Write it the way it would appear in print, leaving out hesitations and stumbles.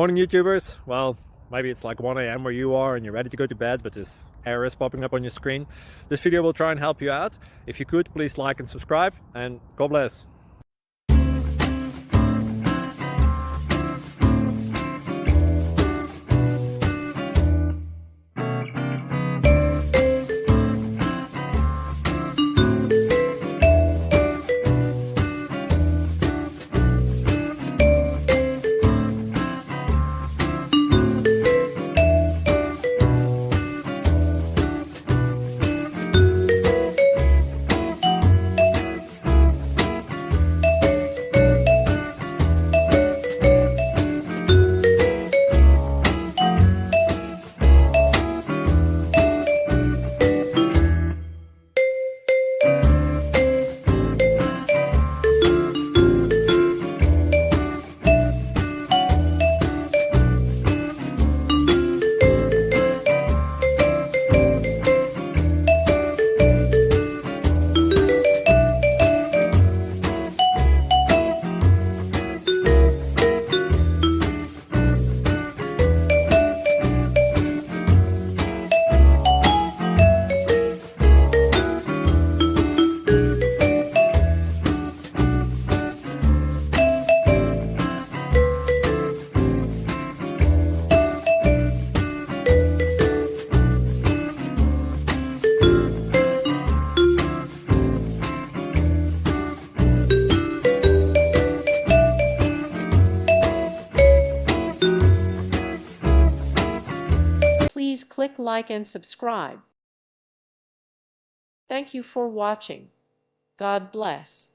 Morning YouTubers. Well, maybe it's like 1 a.m. where you are and you're ready to go to bed, but this error is popping up on your screen. This video will try and help you out. If you could, please like and subscribe, and God bless. Please click like and subscribe. Thank you for watching. God bless.